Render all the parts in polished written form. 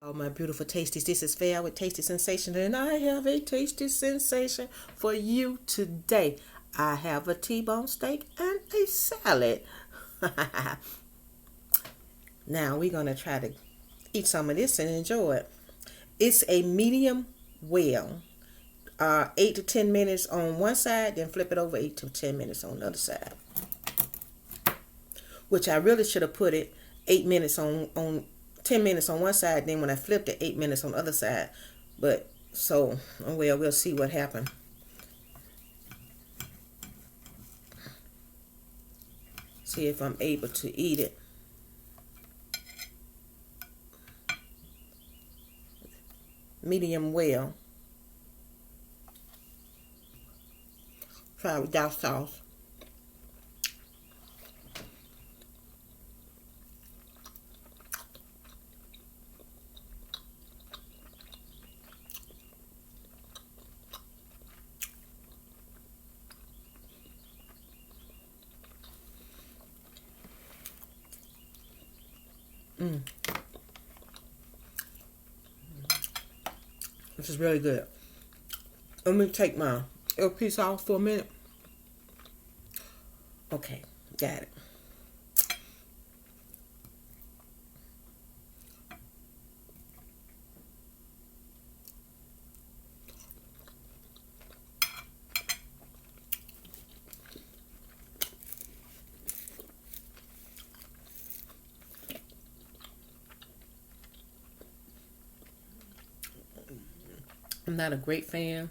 All my beautiful tasties, this is Fair with Tasty Sensation, and I have a tasty sensation for you today. I have a T-bone steak and a salad. Now we're going to try to eat some of this and enjoy it. It's a medium well. 8 to 10 minutes on one side, then flip it over 8 to 10 minutes on the other side. Which I really should have put it 8 minutes on 10 minutes on one side, then when I flipped it, 8 minutes on the other side. But so, oh well, we'll see what happened. See if I'm able to eat it. Medium well. Try without sauce. This is really good. Let me take my earpiece off for a minute. Okay, got it. I'm not a great fan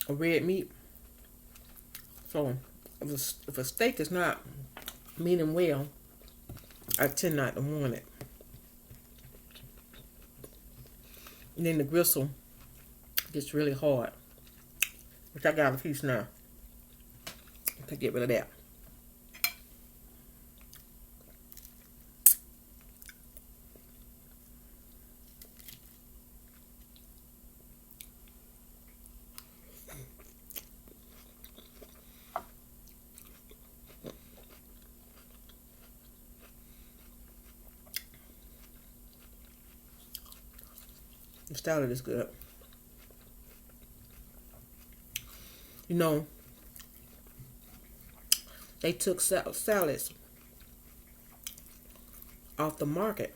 of red meat, so if a steak is not medium well, I tend not to want it. And then the gristle gets really hard, which I got a piece now to get rid of that. The salad is good. You know, they took salads off the market.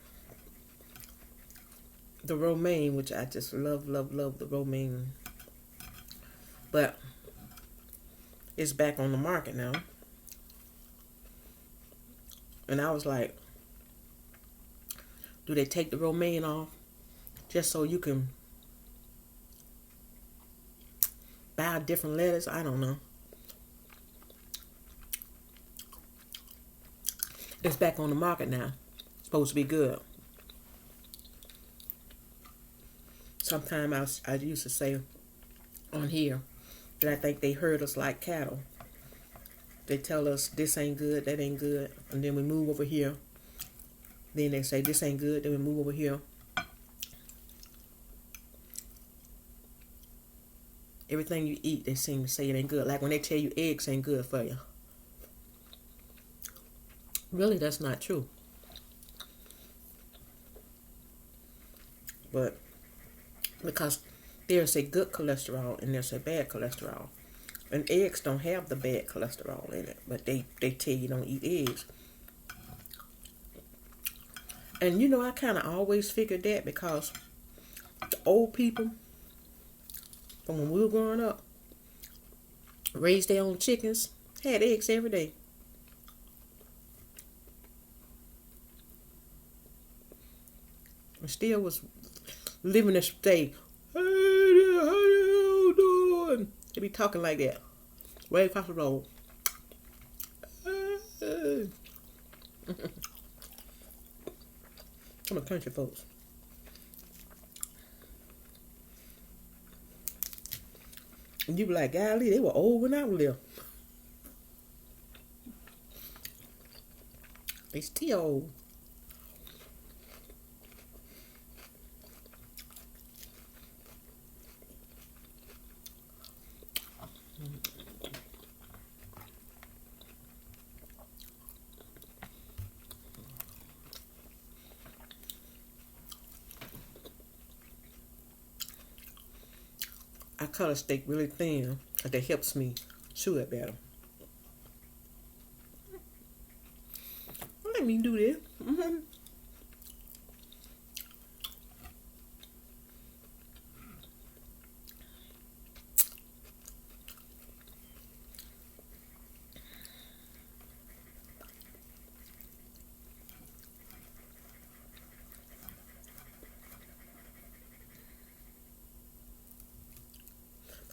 The romaine, which I just love the romaine. But it's back on the market now. And I was like, do they take the romaine off just so you can buy different lettuce? I don't know. It's back on the market now. It's supposed to be good. Sometimes I used to say on here that I think they herd us like cattle. They tell us this ain't good, that ain't good, and then we move over here. Then they say this ain't good, then we move over here. Everything you eat, they seem to say it ain't good. Like when they tell you eggs ain't good for you. Really, that's not true. But because there's a good cholesterol and there's a bad cholesterol. And eggs don't have the bad cholesterol in it. But they tell you don't eat eggs. And you know, I kind of always figured that because the old people from when we were growing up raised their own chickens, had eggs every day. And still was living this day. Hey there, how you doing? They be talking like that. Way across the road. Hey. I'm a country folks. And you be like, golly, they were old when I was there. They still old. I cut a steak really thin because that helps me chew it better. Let me do this.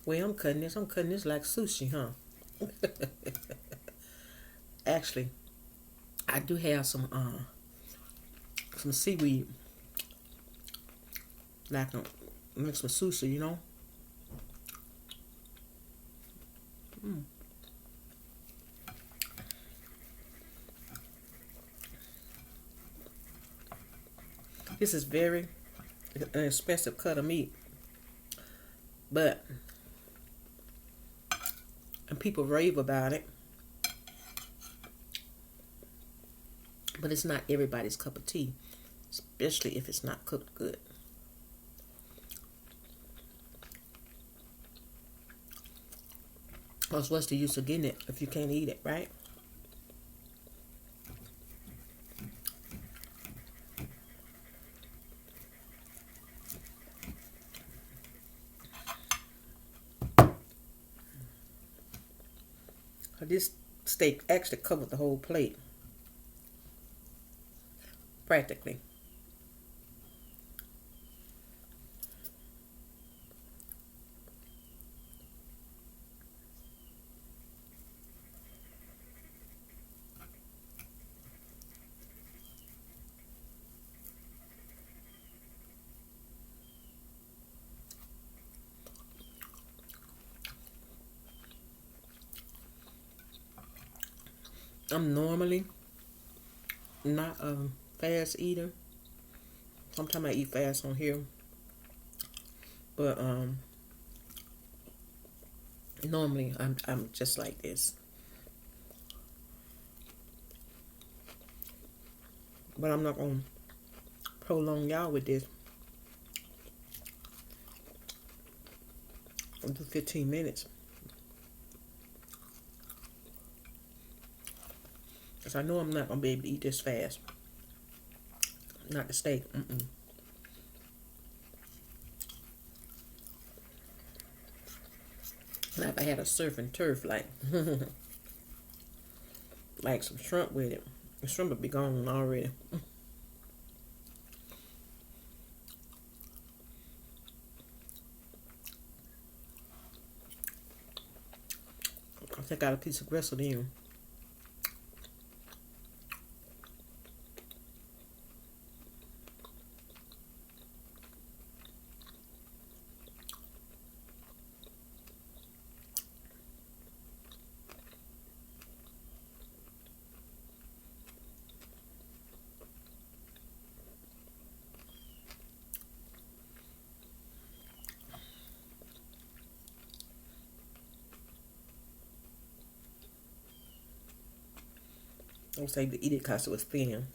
Way I'm cutting this like sushi, huh? Actually, I do have some seaweed, like mixed with sushi, you know. This is very an expensive cut of meat, but and people rave about it, but it's not everybody's cup of tea, especially if it's not cooked good. Because what's the use of getting it if you can't eat it, right? This steak actually covered the whole plate, practically. I'm normally not a fast eater. Sometimes I eat fast on here, but normally I'm just like this. But I'm not gonna prolong y'all with this. I'll do 15 minutes. Because I know I'm not going to be able to eat this fast. Not the steak. Now if I had a surf and turf like like some shrimp with it, the shrimp would be gone already. I'll take out a piece of gristle then. I was able to eat it because it was thin.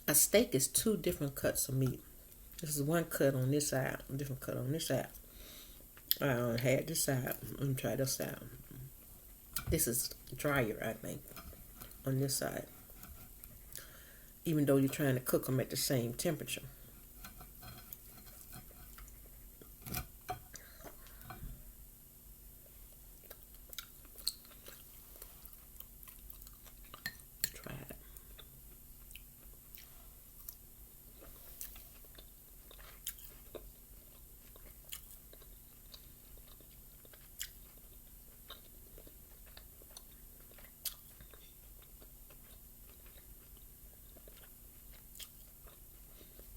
A steak is two different cuts of meat. This is one cut on this side, a different cut on this side. I had this side. Let me try this side. This is drier, I think, on this side. Even though you're trying to cook them at the same temperature. Try it.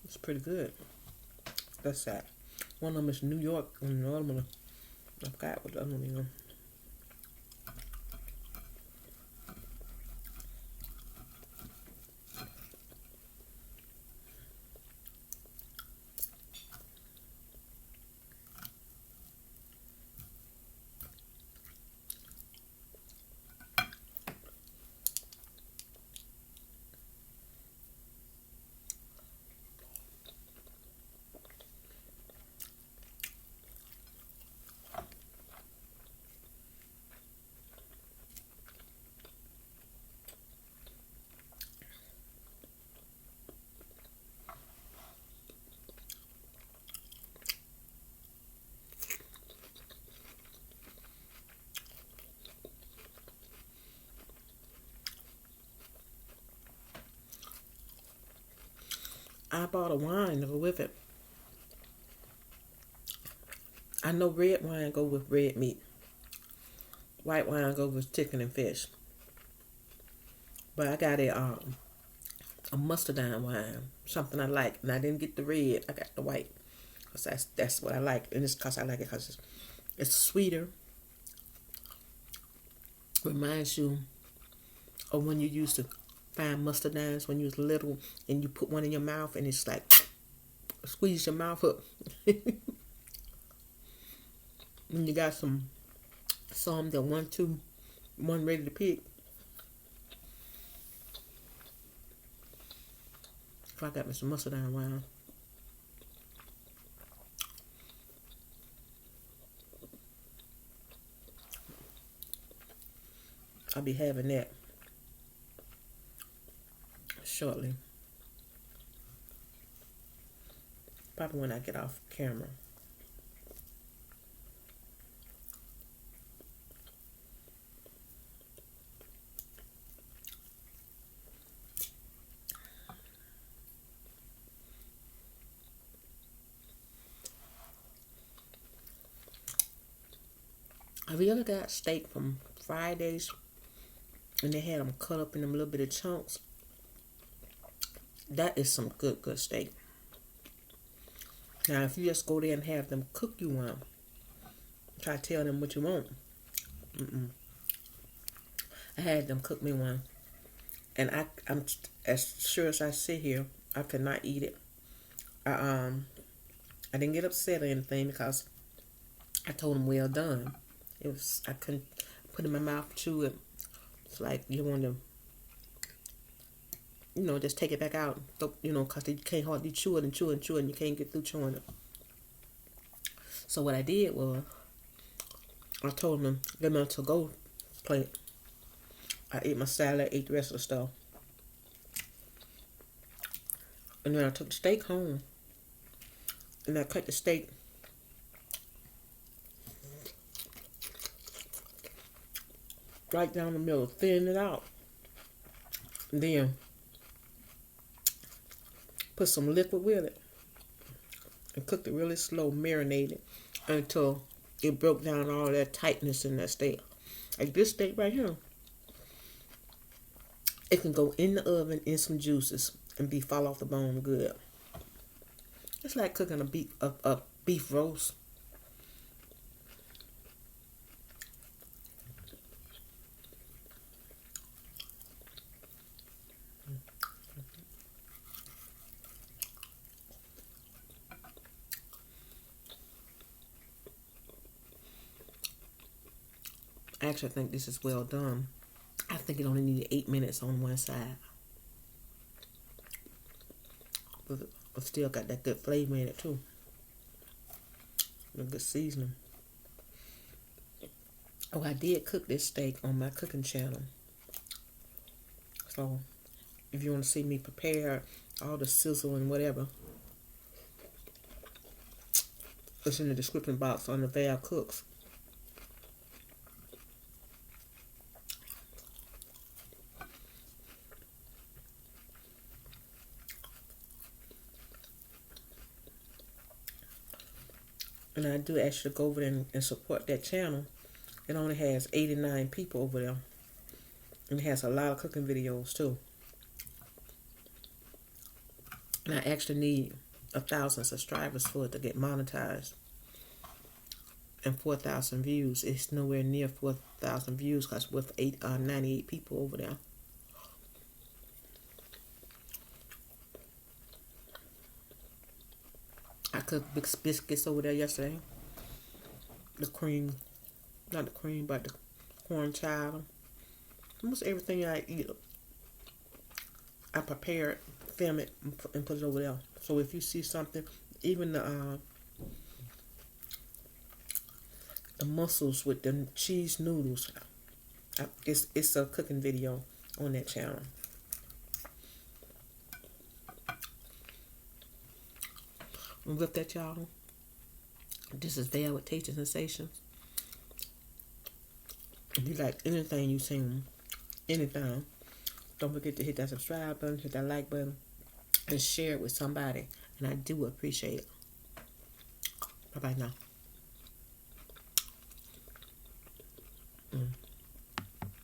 It's pretty good. That's that. One of them is New York, and the other one, I forgot what the other one is. I bought a wine to go with it. I know red wine go with red meat. White wine go with chicken and fish. But I got a mustardine wine, something I like, and I didn't get the red. I got the white, cause that's what I like, and it's cause I like it cause it's sweeter. Reminds you of when you used to find mustardines when you was little, and you put one in your mouth, and it's like squeeze your mouth up. When you got some that one ready to pick. So I got me some mustardine wine. I'll be having that shortly. Probably when I get off camera. Have you ever got steak from Fridays and they had them cut up in them little bit of chunks? That is some good steak. Now, if you just go there and have them cook you one, try to tell them what you want. I had them cook me one, and I'm as sure as I sit here, I could not eat it. I didn't get upset or anything because I told them well done. I couldn't put it in my mouth, chew it. It's like you want to, just take it back out, because you can't hardly chew it and chew it and chew it, and you can't get through chewing it. So what I did was, I told them, give me a to-go plate. I ate my salad, ate the rest of the stuff. And then I took the steak home, and I cut the steak right down the middle, thin it out. And then put some liquid with it and cooked it really slow, marinated until it broke down all that tightness in that steak. Like this steak right here, it can go in the oven in some juices and fall off the bone good. It's like cooking a beef roast. Actually, I think this is well done. I think it only needed 8 minutes on one side. But still got that good flavor in it too. A good seasoning. Oh, I did cook this steak on my cooking channel. So, if you want to see me prepare all the sizzle and whatever, it's in the description box on the Val Cooks. And I do ask you to go over there and support that channel. It only has 89 people over there. And it has a lot of cooking videos too. And I actually need 1,000 subscribers for it to get monetized. And 4,000 views. It's nowhere near 4,000 views because with 98 people over there. I cooked biscuits over there yesterday. The cream, not the cream, but the corn child. Almost everything I eat, I prepare it, film it, and put it over there. So if you see something, even the mussels with the cheese noodles, it's a cooking video on that channel. And with that, y'all, this is Val with Tasty Sensations. If you like anything you seen, anytime, don't forget to hit that subscribe button, hit that like button, and share it with somebody. And I do appreciate it. Bye-bye now.